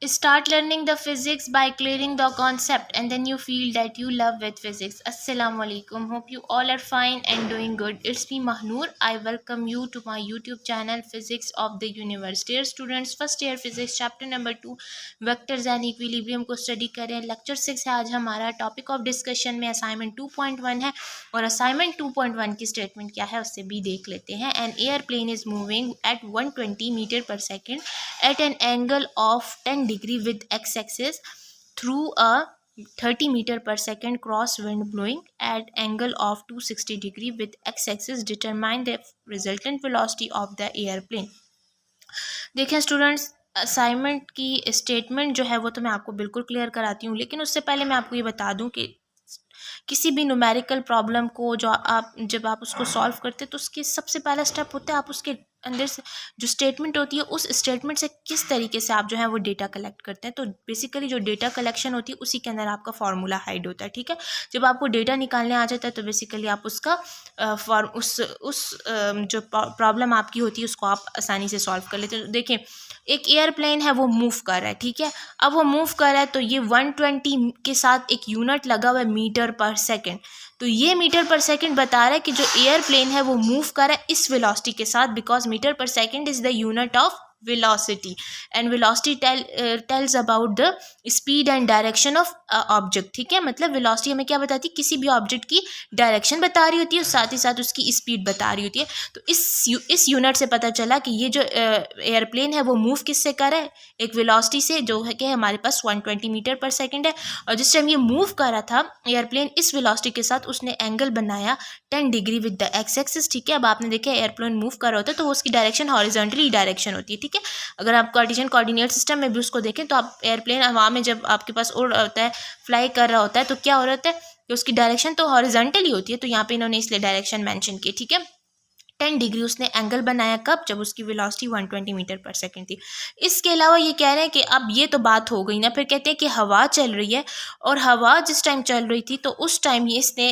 Start learning the physics by clearing the concept and then you feel that you love with physics. Assalamu alaikum. Hope you all are fine and doing good. It's me Mahnoor. I welcome you to my YouTube channel Physics of the Universe. Dear students, first year physics chapter number 2 vectors and equilibrium को study करें. Lecture 6 है आज हमारा. Topic of discussion में assignment 2.1 है और assignment 2.1 की statement क्या है उससे भी देख लेते हैं. An airplane is moving at 120 metre per second at an angle of 10 degree with x-axis through a 30 meter per second cross wind blowing at angle of 260 degree with x-axis. Determine the resultant velocity of the airplane. देखें students, assignment की statement जो है वो तो मैं आपको बिल्कुल clear कराती हूँ, लेकिन उससे पहले मैं आपको ये बता दूँ कि किसी भी न्यूमेरिकल प्रॉब्लम को जब आप उसको सॉल्व करते हैं तो उसके सबसे पहला स्टेप होता है आप उसके अंदर से जो स्टेटमेंट होती है उस स्टेटमेंट से किस तरीके से आप जो है वो डेटा कलेक्ट करते हैं. तो बेसिकली जो डेटा कलेक्शन होती है उसी के अंदर आपका फार्मूला हाइड होता है. ठीक है, जब आपको डेटा निकालने आ जाता है तो बेसिकली आप उसका जो प्रॉब्लम आपकी होती है उसको आप आसानी से सॉल्व कर लेते हैं. देखिए, एक एयरप्लेन है वो मूव कर रहा है. ठीक है, अब वो मूव कर रहा है तो ये 120 के साथ एक यूनिट लगा हुआ है मीटर पर सेकेंड. तो ये मीटर पर सेकंड बता रहा है कि जो एयरप्लेन है वो मूव कर रहा है इस वेलोसिटी के साथ, because metre per second is the unit of velocity and velocity tells about the speed and direction of object. ठीक है, मतलब velocity हमें क्या बताती है, किसी भी ऑब्जेक्ट की डायरेक्शन बता रही होती है और साथ ही साथ उसकी स्पीड बता रही होती है. तो इस यूनिट से पता चला कि ये जो एयरप्लेन है वो मूव किससे कर रहा है, एक वेलोसिटी से जो है कि हमारे पास 120 मीटर पर सेकेंड है. और जिस टाइम ये मूव कर रहा था एयरप्लेन इस वेलोसिटी के साथ उसने एंगल बनाया 10 degree with the x axis. ठीक है, अब आपने देखा एयरप्लेन मूव कर रहा होता है तो उसकी डायरेक्शन हॉरिजॉन्टली डायरेक्शन होती है. ठीक है, अगर आप कार्टेशियन कोऑर्डिनेट सिस्टम में भी उसको देखें तो आप एयरप्लेन हवा में जब आपके पास उड़ रहा होता है, फ्लाई कर रहा होता है, तो क्या हो रहा होता है कि उसकी डायरेक्शन तो हॉरिजॉन्टली होती है. तो यहाँ पे इन्होंने इसलिए डायरेक्शन मेंशन की. ठीक है, 10 डिग्री उसने एंगल बनाया कब, जब उसकी वेलोसिटी 120 मीटर पर सेकंड थी. इसके अलावा ये कह रहे हैं कि अब ये तो बात हो गई ना, फिर कहते हैं कि हवा चल रही है और हवा जिस टाइम चल रही थी तो उस टाइम ये इसने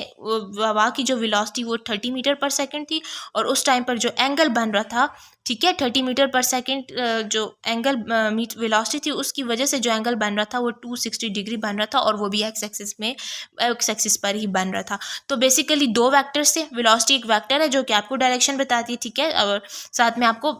हवा की जो वेलोसिटी वो 30 मीटर पर सेकंड थी और उस टाइम पर जो एंगल बन रहा था, ठीक है, 30 मीटर पर सेकंड जो एंगल वेलोसिटी थी उसकी वजह से जो एंगल बन रहा था वो 260 डिग्री बन रहा था और वो भी एक्स एक्सिस पर ही बन रहा था. तो बेसिकली दो वेक्टर से, वेलोसिटी एक वेक्टर है जो कि आपको डायरेक्शन बताती है. ठीक है, और साथ में आपको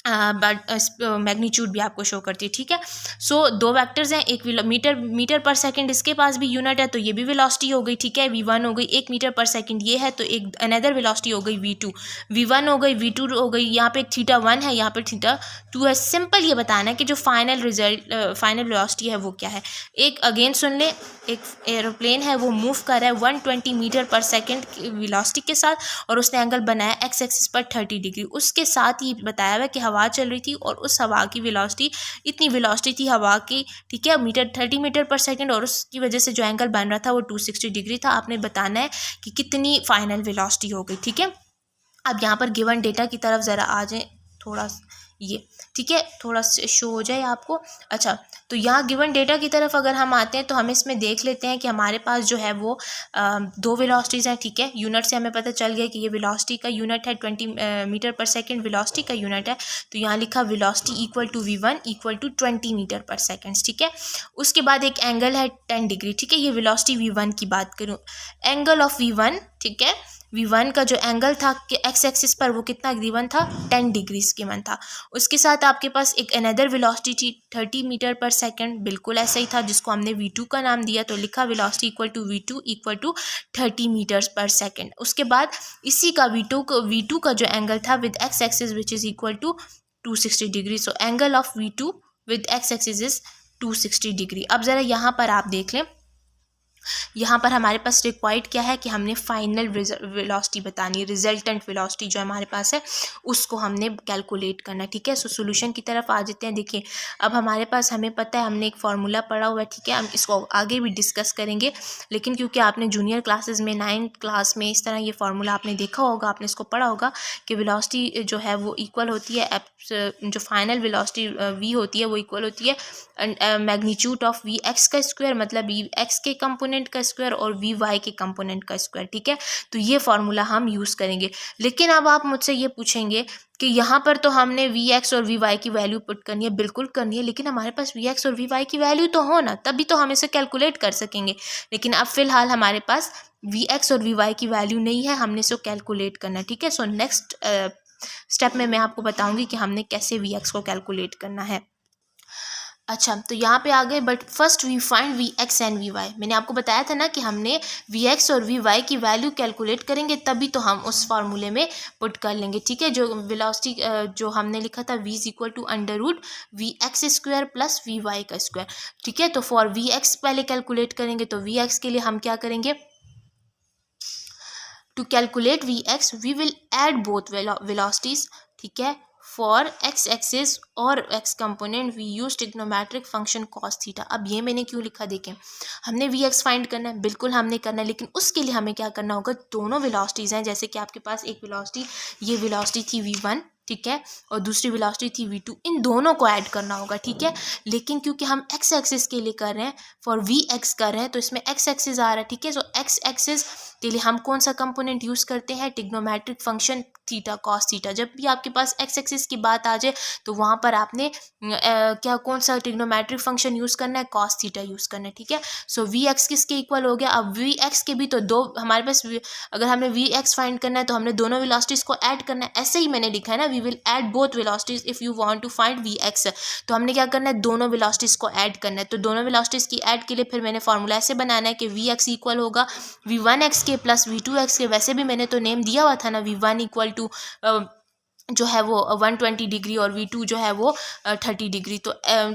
मैग्नीट्यूड भी आपको शो करती है. ठीक है, सो दो वेक्टर्स हैं, एक मीटर पर सेकंड इसके पास भी यूनिट है तो ये भी वेलोसिटी हो गई. ठीक है, v1 हो गई, एक मीटर पर सेकंड ये है तो एक अनदर वेलोसिटी हो गई v2, v1 हो गई, v2 हो गई. यहाँ पे θ1 है, यहाँ पे θ2 है. सिंपल ये बताना है कि जो फाइनल वेलोसिटी है वो क्या है. एक अगेन सुन ले, एक एरोप्लेन है वो मूव कर रहा है 120 मीटर पर सेकेंड वेलोसिटी के साथ और उसने एंगल बनाया एक्स एक्सिस पर 30 डिग्री. उसके साथ ही बताया हुआ कि हवा चल रही थी और उस हवा की वेलोसिटी, इतनी वेलोसिटी थी हवा की, ठीक है, 30 मीटर पर सेकंड और उसकी वजह से जो एंगल बन रहा था वो 260 डिग्री था. आपने बताना है कि कितनी फाइनल वेलोसिटी हो गई. ठीक है, अब यहाँ पर गिवन डेटा की तरफ ज़रा आ जाए थोड़ा ये. ठीक है, थोड़ा शो हो जाए आपको. अच्छा, तो यहाँ गिवन डेटा की तरफ अगर हम आते हैं तो हम इसमें देख लेते हैं कि हमारे पास जो है वो दो वेलोसिटीज़ हैं. ठीक है, यूनिट से हमें पता चल गया कि ये वेलोसिटी का यूनिट है 20 मीटर पर सेकंड वेलोसिटी का यूनिट है. तो यहाँ लिखा velocity equal to v1 equal to 20 metre per second. ठीक है, उसके बाद एक एंगल है 10 डिग्री. ठीक है, ये वेलोसिटी v1 की बात करूँ, एंगल ऑफ v1. ठीक है, v1 का जो एंगल था कि एक्स एक्सिस पर वो कितना गिवन था, 10 डिग्रीज गिवन था. उसके साथ आपके पास एक अनदर वेलोसिटी थी 30 मीटर पर सेकंड, बिल्कुल ऐसा ही था जिसको हमने v2 का नाम दिया. तो लिखा velocity equal to v2 equal to 30 metres per second. उसके बाद इसी का v2 का जो एंगल था with X axis which is equal to 260 degree. So angle of v2 with X axis is 260 degree. अब ज़रा यहाँ पर आप देख लें, यहाँ पर हमारे पास रिक्वायर्ड क्या है कि हमने फाइनल वेलोसिटी बतानी है, रिजल्टेंट वेलोसिटी जो हमारे पास है उसको हमने कैलकुलेट करना. ठीक है, सो सोल्यूशन की तरफ आ जाते हैं. देखिए, अब हमारे पास हमें पता है, हमने एक फार्मूला पढ़ा हुआ है. ठीक है, हम इसको आगे भी डिस्कस करेंगे, लेकिन क्योंकि आपने जूनियर क्लासेस में 9th क्लास में इस तरह ये फार्मूला आपने देखा होगा, आपने इसको पढ़ा होगा कि वेलोसिटी जो है वो इक्वल होती है, जो फाइनल वेलोसिटी v होती है वो इक्वल होती है मैग्नीट्यूड ऑफ v x का स्क्वायर, मतलब v x के कंपोनेंट का स्क्वायर और वी वाई के कंपोनेंट का स्क्वायर. ठीक है, तो ये फार्मूला हम यूज़ करेंगे. लेकिन अब आप मुझसे ये पूछेंगे कि यहाँ पर तो हमने वी एक्स और वी वाई की वैल्यू पुट करनी है, बिल्कुल करनी है, लेकिन हमारे पास वी एक्स और वी वाई की वैल्यू तो हो ना, तभी तो हम इसे कैलकुलेट कर सकेंगे। लेकिन अब फिलहाल हमारे पास वी एक्स और वी वाई की वैल्यू नहीं है, हमने इसे कैलकुलेट करना है, ठीक है। सो नेक्स्ट स्टेप में मैं आपको बताऊंगी कि हमने कैसे वी एक्स को कैलकुलेट करना है। अच्छा, तो यहाँ पे आ गए, but first we find we X and V Y. मैंने आपको बताया था ना कि हमने वी एक्स और वी वाई की वैल्यू कैलकुलेट करेंगे, तभी तो हम उस फार्मूले में पुट कर लेंगे, ठीक है। जो वेलोसिटी जो हमने लिखा था v is equal to under root v x square plus v y का स्क्वायर, ठीक है। तो फॉर वी एक्स पहले कैलकुलेट करेंगे, तो वी एक्स के लिए हम क्या करेंगे, to calculate v x we will add both velocities, ठीक है। फॉर एक्स एक्सिस और x component we use trigonometric function cos theta. अब ये मैंने क्यों लिखा, देखें, हमने वी एक्स फाइंड करना है, बिल्कुल हमने करना है, लेकिन उसके लिए हमें क्या करना होगा, दोनों वेलोसिटीज़ हैं, जैसे कि आपके पास एक वेलोसिटी, ये वेलोसिटी थी v1, ठीक है, और दूसरी वेलोसिटी थी v2, इन दोनों को ऐड करना होगा, ठीक है। लेकिन क्योंकि हम एक्स एक्सिस के लिए कर रहे हैं, फॉर वी एक्स कर रहे हैं, तो इसमें एक्स एक्सिस आ रहा है, ठीक है। सो एक्स एक्सिस के लिए हम कौन सा कंपोनेंट यूज़ करते हैं, trigonometric function theta cos theta. जब भी आपके पास एक्स एक्सिस की बात आ जाए तो वहाँ पर आपने क्या कौन सा ट्रिग्नोमेट्रिक फंक्शन यूज़ करना है, कॉस थीटा यूज़ करना है, ठीक है। सो वी एक्स किसके इक्वल हो गया, अब वी एक्स के भी तो दो हमारे पास, अगर हमने वी एक्स फाइंड करना है तो हमने दोनों वेलोसिटीज़ को ऐड करना है, ऐसे ही मैंने लिखा है ना, we will add both velocities if you want to find we x. तो हमने क्या करना है, दोनों वेलोसिटीज़ को ऐड करना है। तो दोनों वेलोसिटीज़ की ऐड के लिए फिर मैंने फार्मूला ऐसे बनाना है कि वी एक्स इक्वल होगा वी वन एक्स के प्लस वी टू एक्स के। वैसे भी मैंने तो नेम दिया हुआ था ना, वी वन इक्वल टू जो है वो 120 डिग्री और v2 जो है वो 30 डिग्री, तो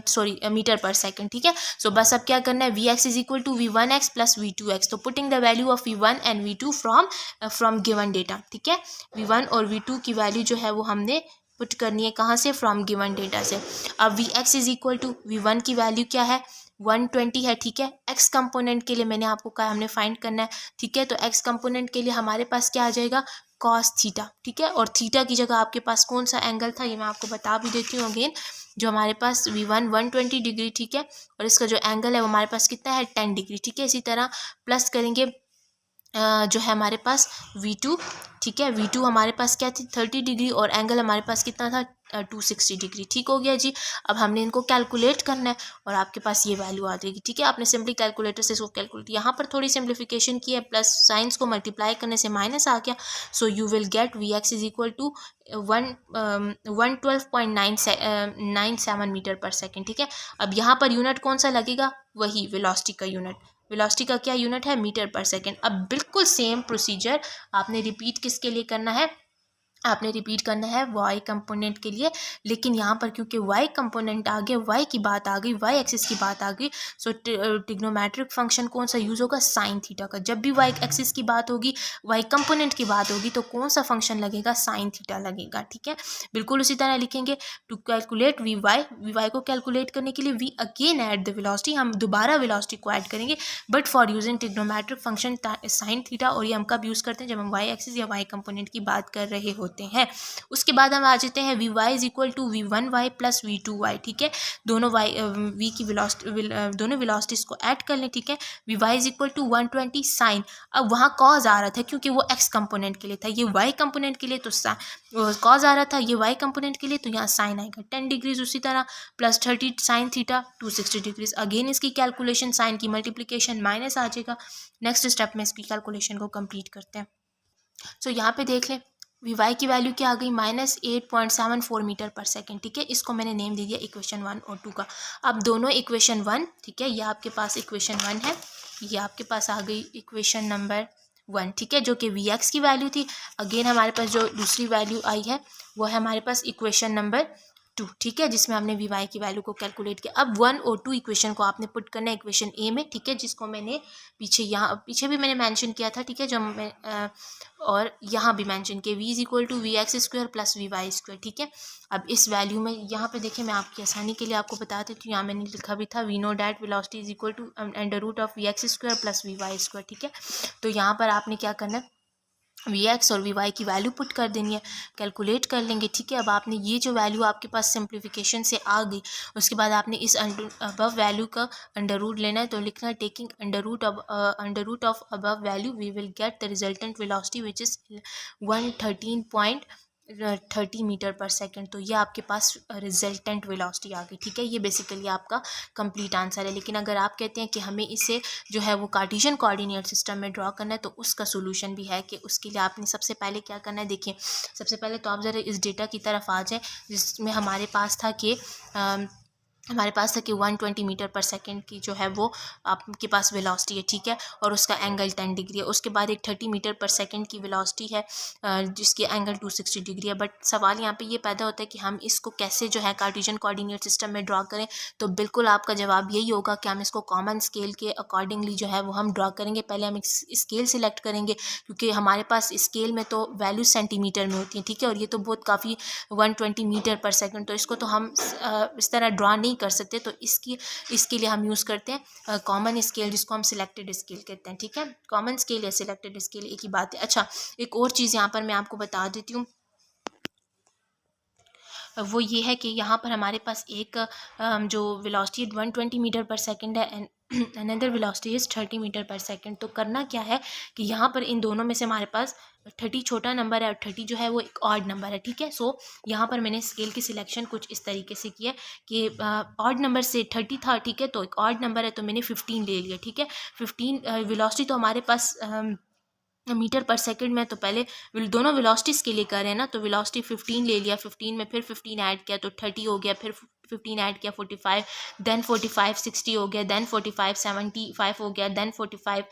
सॉरी मीटर पर सेकंड, ठीक है। सो बस अब क्या करना है, we x is equal to we one X plus we two X. तो putting the value of V one and V two from given data, ठीक है। वी वन और वी टू की वैल्यू जो है वो हमने पुट करनी है कहाँ से, फ्रॉम गिवन डेटा से। अब v x is equal to we one की वैल्यू क्या है, 120 है, ठीक है। एक्स कंपोनेंट के लिए मैंने आपको कहा हमने फाइंड करना है, ठीक है। तो एक्स कंपोनेंट के लिए हमारे पास क्या आ जाएगा, कॉस थीटा, ठीक है। और थीटा की जगह आपके पास कौन सा एंगल था, ये मैं आपको बता भी देती हूँ अगेन। जो हमारे पास v1 120 डिग्री, ठीक है, और इसका जो एंगल है वो हमारे पास कितना है, 10 डिग्री, ठीक है। इसी तरह प्लस करेंगे जो है हमारे पास v2, ठीक है। v2 हमारे पास क्या थी, 30 डिग्री, और एंगल हमारे पास कितना था, 260 डिग्री, ठीक हो गया जी। अब हमने इनको कैलकुलेट करना है और आपके पास ये वैल्यू आ जाएगी, ठीक है। आपने सिंपली कैलकुलेटर से इसको कैलकुलेट, यहाँ पर थोड़ी सिंप्लीफिकेशन की है, प्लस साइंस को मल्टीप्लाई करने से माइनस आ गया। So you will get v x is equal to 112.97 meter per second, ठीक है। अब यहाँ पर यूनिट कौन सा लगेगा, वही वेलोसिटी का यूनिट, वेलोसिटी का क्या यूनिट है, मीटर पर सेकेंड। अब बिल्कुल सेम प्रोसीजर आपने रिपीट किसके लिए करना है, आपने रिपीट करना है वाई कंपोनेंट के लिए। लेकिन यहाँ पर क्योंकि वाई कंपोनेंट आ गया, वाई की बात आ गई, वाई एक्सिस की बात आ गई, सो ट्रिग्नोमेट्रिक फंक्शन कौन सा यूज़ होगा, साइन थीटा का। जब भी वाई एक्सिस की बात होगी, वाई कंपोनेंट की बात होगी, तो कौन सा फंक्शन लगेगा, साइन थीटा लगेगा, ठीक है। बिल्कुल उसी तरह लिखेंगे, टू कैलकुलेट वी वाई को कैलकुलेट करने के लिए we again add the velocity, हम दोबारा वेलोसिटी को ऐड करेंगे, but for using trigonometric function sine theta. और ये हम कब यूज़ करते हैं, जब हम वाई एक्सिस या वाई कंपोनेंट की बात कर रहे होते हैं। उसके बाद हम आ जाते हैं v y is equal to we one y plus we two y, ठीक है। दोनों वाई वी की दोनों वेलोसिटीज को ऐड कर लें, ठीक है। V y is equal to 120 sine. अब वहाँ कॉज आ रहा था क्योंकि वो एक्स कंपोनेंट के लिए था, ये वाई कंपोनेंट के लिए तो कॉज आ रहा था, ये वाई कंपोनेंट के लिए तो यहाँ साइन आएगा 10 डिग्रीज। उसी तरह plus 30 sine theta 260 degrees. Again इसकी कैलकुलेशन, साइन की मल्टीप्लीकेशन माइनस आ जाएगा। नेक्स्ट स्टेप में इसकी कैलकुलेशन को कंप्लीट करते हैं। सो यहाँ पे देख लें, वी वाई की वैल्यू क्या आ गई, -8.74 मीटर पर सेकेंड, ठीक है। इसको मैंने नेम दे दिया इक्वेशन 1 और 2 का। अब दोनों इक्वेशन 1, ठीक है, ये आपके पास इक्वेशन 1 है, ये आपके पास आ गई इक्वेशन नंबर 1, ठीक है, जो कि वी एक्स की वैल्यू थी। अगेन हमारे पास जो दूसरी वैल्यू आई है वो है हमारे पास इक्वेशन नंबर 2, ठीक है, जिसमें हमने वी वाई की वैल्यू को कैलकुलेट किया। अब 1 और 2 इक्वेशन को आपने पुट करना है इक्वेशन ए में, ठीक है, जिसको मैंने पीछे भी मैंने मेंशन किया था, ठीक है, जो मैं और यहाँ भी मेंशन किया, v is equal to v x square plus v y square, ठीक है। अब इस वैल्यू में यहाँ पे देखिए, मैं आपकी आसानी के लिए आपको बता देती हूँ, यहाँ मैंने लिखा भी था we know that velocity is equal to under root of v x square plus v y square, ठीक है। तो यहाँ पर आपने क्या करना है, वी एक्स और वी वाई की वैल्यू पुट कर देनी है, कैलकुलेट कर लेंगे, ठीक है। अब आपने ये जो वैल्यू आपके पास सिंप्लीफिकेशन से आ गई, उसके बाद आपने इस अबव वैल्यू का अंडर रूट लेना है, तो लिखना है taking under root of above value we will get the resultant velocity which is 113.5 30 meter per second. तो ये आपके पास रिजल्टेंट वेलोसिटी आ गई, ठीक है। ये बेसिकली आपका कंप्लीट आंसर है। लेकिन अगर आप कहते हैं कि हमें इसे जो है वो कार्टेशियन कोऑर्डिनेट सिस्टम में ड्रॉ करना है, तो उसका सोल्यूशन भी है कि उसके लिए आपने सबसे पहले क्या करना है। देखिए, सबसे पहले तो आप ज़रा इस डेटा की तरफ आ जाए जिसमें हमारे पास था कि 120 मीटर पर सेकंड की जो है वो आपके पास वेलोसिटी है, ठीक है, और उसका एंगल 10 डिग्री है। उसके बाद एक 30 मीटर पर सेकंड की वेलोसिटी है जिसकी एंगल 260 डिग्री है। बट सवाल यहाँ पे ये पैदा होता है कि हम इसको कैसे जो है कार्टेशियन कोऑर्डिनेट सिस्टम में ड्रॉ करें। तो बिल्कुल आपका जवाब यही होगा कि हम इसको कॉमन स्केल के अकॉर्डिंगली जो है वो हम ड्रॉ करेंगे। पहले हम स्केल सिलेक्ट करेंगे क्योंकि हमारे पास स्केल में तो वैल्यू सेंटीमीटर में होती है, ठीक है, और ये तो बहुत काफ़ी 120 मीटर पर सेकंड, तो इसको तो हम इस तरह ड्रॉ नहीं कर सकते। तो इसके लिए हम यूज़ करते हैं कॉमन स्केल, जिसको हम सिलेक्टेड स्केल कहते हैं, ठीक है। कॉमन स्केल या सिलेक्टेड स्केल एक ही बात है। अच्छा, एक और चीज़ यहाँ पर मैं आपको बता देती हूँ, वो ये है कि यहाँ पर हमारे पास एक जो वेलोसिटी 120 मीटर पर सेकंड है and another velocity is 30 meter per second. तो करना क्या है कि यहाँ पर इन दोनों में से हमारे पास 30 छोटा नंबर है और 30 जो है वो एक ऑड नंबर है, ठीक है। सो यहाँ पर मैंने स्केल की सिलेक्शन कुछ इस तरीके से किया कि ऑड नंबर से 30 था, ठीक है, तो एक ऑड नंबर है तो मैंने 15 ले लिया, ठीक है। 15 वेलोसिटी तो हमारे पास मीटर पर सेकंड में, तो पहले दोनों वेलोसिटीज़ के लिए कर रहे हैं ना, तो वेलोसिटी 15 ले लिया, 15 में फिर 15 ऐड किया तो 30 हो गया, फिर 15 ऐड किया 45, देन 45 60 हो गया, देन 45 75 हो गया, देन 45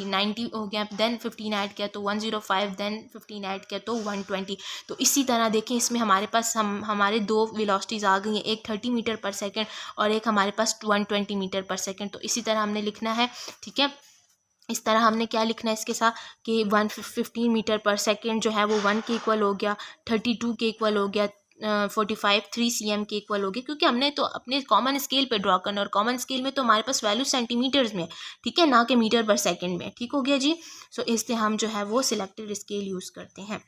90 हो गया, देन 15 ऐड किया तो 105, देन 15 ऐड किया तो 120। तो इसी तरह देखें, इसमें हमारे पास हमारे दो वेलोसिटीज़ आ गई हैं, एक 30 मीटर पर सेकेंड और एक हमारे पास 120 मीटर पर सेकेंड। तो इसी तरह हमने लिखना है, ठीक है। इस तरह हमने क्या लिखना है इसके साथ कि 115 मीटर पर सेकेंड जो है वो 1 के इक्वल हो गया, 32 के इक्वल हो गया, 45 3 cm के इक्वल हो गया, क्योंकि हमने तो अपने कॉमन स्केल पे ड्रॉ करना है और कॉमन स्केल में तो हमारे पास वैल्यू सेंटीमीटर्स में, ठीक है, ना कि मीटर पर सेकेंड में। ठीक हो गया जी। सो इससे हम जो है वो सिलेक्टेड स्केल यूज़ करते हैं।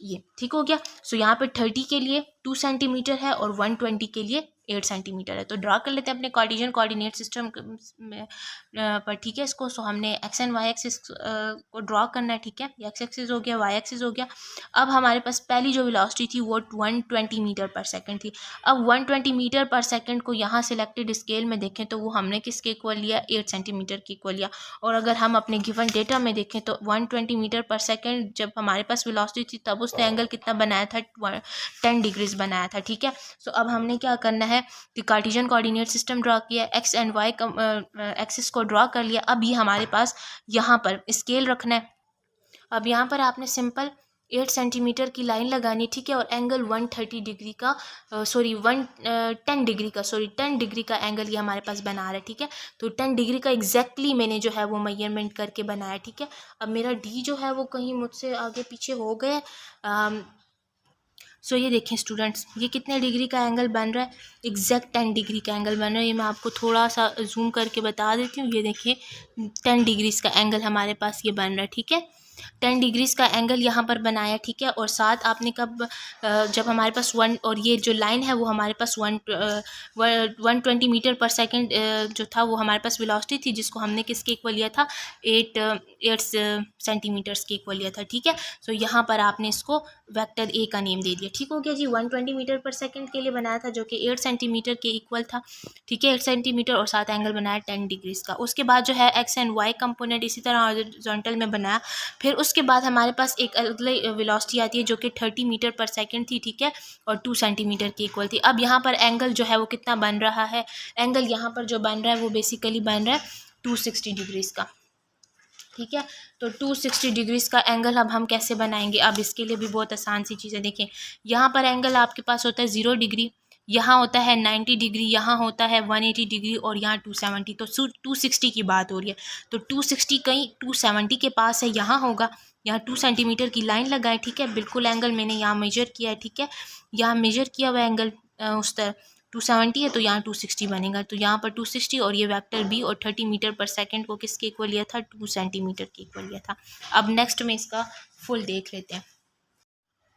ये ठीक हो गया। सो यहाँ पे 30 के लिए 2 सेंटीमीटर है और 120 के लिए 8 सेंटीमीटर है। तो ड्रा कर लेते हैं अपने कार्टेशियन कोऑर्डिनेट सिस्टम में पर, ठीक है। इसको सो हमने एक्स एंड वाई एक्सिस को ड्रॉ करना है, ठीक है। एक्स एक्सिस हो गया, वाई एक्सिस हो गया। अब हमारे पास पहली जो वेलोसिटी थी वो 120 मीटर पर सेकंड थी। अब 120 मीटर पर सेकंड को यहाँ सिलेक्टेड स्केल में देखें तो वो हमने किसके इक्वल लिया, 8 सेंटीमीटर के इक्वल लिया। और अगर हम अपने गिवन डेटा में देखें तो 120 मीटर पर सेकंड जब हमारे पास वेलोसिटी थी तब उसने एंगल कितना बनाया था, 10 डिग्रीज बनाया था, ठीक है। सो अब हमने क्या करना है कि कार्टेशियन कोऑर्डिनेट सिस्टम ड्रॉ किया, एक्स एंड वाई एक्सिस को ड्रॉ कर लिया। अब ये हमारे पास यहाँ पर स्केल रखना है। अब यहाँ पर आपने सिंपल 8 सेंटीमीटर की लाइन लगानी, ठीक है, और एंगल 130 डिग्री का 10 डिग्री का 10 डिग्री का एंगल ये हमारे पास बना रहा है, ठीक है। तो 10 डिग्री का एग्जैक्टली मैंने जो है वो मेजरमेंट करके बनाया, ठीक है। अब मेरा डी जो है वो कहीं मुझसे आगे पीछे हो गए। सो ये देखें स्टूडेंट्स, ये कितने डिग्री का एंगल बन रहा है, एग्जैक्ट 10 डिग्री का एंगल बन रहा है। ये मैं आपको थोड़ा सा जूम करके बता देती हूँ। ये देखिए 10 डिग्रीज़ का एंगल हमारे पास ये बन रहा है, ठीक है। 10 डिग्रीज़ का एंगल यहाँ पर बनाया, ठीक है। और साथ आपने कब जब हमारे पास वन, और ये जो लाइन है वो हमारे पास 120 मीटर पर सेकेंड जो था वो हमारे पास वेलोसिटी थी, जिसको हमने किसके इक्वल लिया था, 8 सेंटीमीटर्स के इक्वल लिया था, ठीक है। सो यहाँ पर आपने इसको वेक्टर ए का नेम दे दिया, ठीक हो गया जी। 120 मीटर पर सेकेंड के लिए बनाया था जो कि 8 सेंटीमीटर के इक्वल था, ठीक है, 8 सेंटीमीटर, और साथ एंगल बनाया 10 डिग्रीज़ का। उसके बाद जो है एक्स एंड वाई कंपोनेंट इसी तरह हॉरिजॉन्टल में बनाया। फिर उसके बाद हमारे पास एक अगली वेलोसिटी आती है जो कि 30 मीटर पर सेकंड थी, ठीक है, और 2 सेंटीमीटर की इक्वल थी। अब यहाँ पर एंगल जो है वो कितना बन रहा है, एंगल यहाँ पर जो बन रहा है वो बेसिकली बन रहा है 260 डिग्रीज़ का, ठीक है। तो 260 डिग्रीज़ का एंगल अब हम कैसे बनाएंगे। अब इसके लिए भी बहुत आसान सी चीज़ें देखें। यहाँ पर एंगल आपके पास होता है 0 डिग्री, यहाँ होता है 90 डिग्री, यहाँ होता है 180 डिग्री और यहाँ 270। तो 260 की बात हो रही है, तो 260 कहीं 270 के पास है, यहाँ होगा। यहाँ 2 सेंटीमीटर की लाइन लगाएं, ठीक है। बिल्कुल एंगल मैंने यहाँ मेजर किया है, ठीक है। यहाँ मेजर किया हुआ एंगल उस तरह 270 है तो यहाँ 260 बनेगा। तो यहाँ पर 260 और ये वेक्टर बी और 30 मीटर पर सेकंड को किसके इक्वल लिया था, 2 सेंटीमीटर के इक्वल लिया था। अब नेक्स्ट में इसका फुल देख लेते हैं।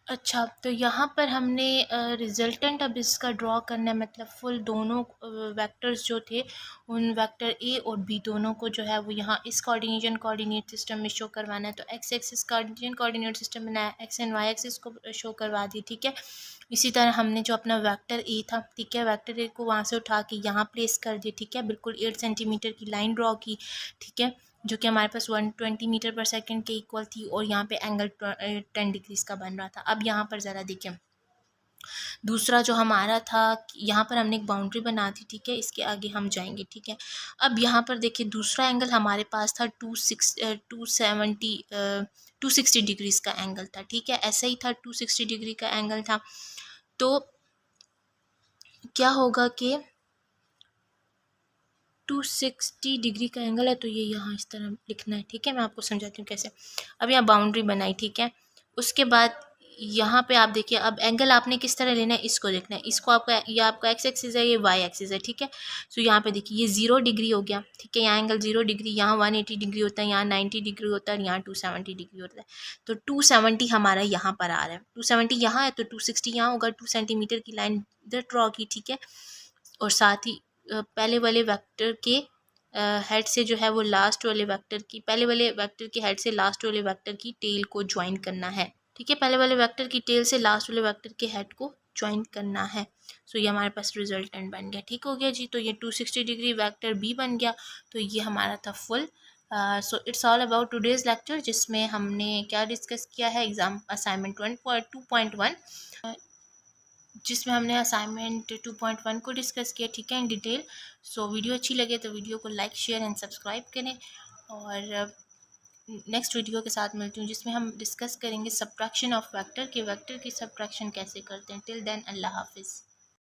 अच्छा, तो यहाँ पर हमने रिजल्टेंट अब इसका ड्रॉ करना है, मतलब फुल दोनों वेक्टर्स जो थे उन वेक्टर ए और बी दोनों को जो है वो यहाँ इस कोऑर्डिनेशन कोऑर्डिनेट सिस्टम में शो करवाना है। तो x axis Cartesian coordinate system बनाया, एक्स एंड वाई एक्सिस को शो करवा दी, ठीक है। इसी तरह हमने जो अपना वेक्टर ए था, ठीक है, वेक्टर ए को वहाँ से उठा के यहाँ प्लेस कर दिया, ठीक है, बिल्कुल 8 सेंटीमीटर की लाइन ड्रॉ की, ठीक है, जो कि हमारे पास 120 मीटर पर सेकंड के इक्वल थी और यहाँ पे एंगल 10 डिग्रीज का बन रहा था। अब यहाँ पर ज़रा देखिए, दूसरा जो हमारा था, यहाँ पर हमने एक बाउंड्री बना दी, ठीक है, इसके आगे हम जाएंगे, ठीक है। अब यहाँ पर देखिए दूसरा एंगल हमारे पास था 260 डिग्रीज का एंगल था, ठीक है, ऐसा ही था, 260 डिग्री का एंगल था। तो क्या होगा कि 260 डिग्री का एंगल है, तो ये यहाँ इस तरह लिखना है, ठीक है। मैं आपको समझाती हूँ कैसे। अब यहाँ बाउंड्री बनाई, ठीक है, उसके बाद यहाँ पे आप देखिए, अब एंगल आपने किस तरह लेना है, इसको देखना है, इसको आपका, ये आपका एक्स एक्सिस है, ये वाई एक्सिस है, ठीक है। सो यहाँ पे देखिए ये 0 डिग्री हो गया, ठीक है, यहाँ एंगल 0 डिग्री, यहाँ 180 डिग्री होता है, यहाँ 90 डिग्री होता है, यहाँ 270 डिग्री होता है। तो 270 हमारा यहाँ पर आ रहा है, 270 यहाँ है, तो 260 यहाँ होगा, 2 सेंटीमीटर की लाइन इधर ड्रॉ की, ठीक है। और साथ ही पहले वाले वेक्टर के हेड से जो है वो लास्ट वाले वेक्टर की, पहले वाले वेक्टर के हेड से लास्ट वाले वेक्टर की टेल को ज्वाइन करना है, ठीक है, पहले वाले वेक्टर की टेल से लास्ट वाले वेक्टर के हेड को ज्वाइन करना है। सो ये हमारे पास रिजल्टेंट बन गया, ठीक हो गया जी। तो ये 260 डिग्री वेक्टर बी बन गया। तो ये हमारा था full. So it's all about today's lecture, जिसमें हमने क्या डिस्कस किया है, एग्जाम असाइनमेंट 2.1, जिसमें हमने असाइनमेंट 2.1 को डिस्कस किया, ठीक है, इन डिटेल। सो वीडियो अच्छी लगे तो वीडियो को लाइक शेयर एंड सब्सक्राइब करें, और नेक्स्ट वीडियो के साथ मिलती हूँ, जिसमें हम डिस्कस करेंगे सब्ट्रैक्शन ऑफ वेक्टर, के वेक्टर की सब्ट्रैक्शन कैसे करते हैं। टिल देन, अल्लाह हाफिज़।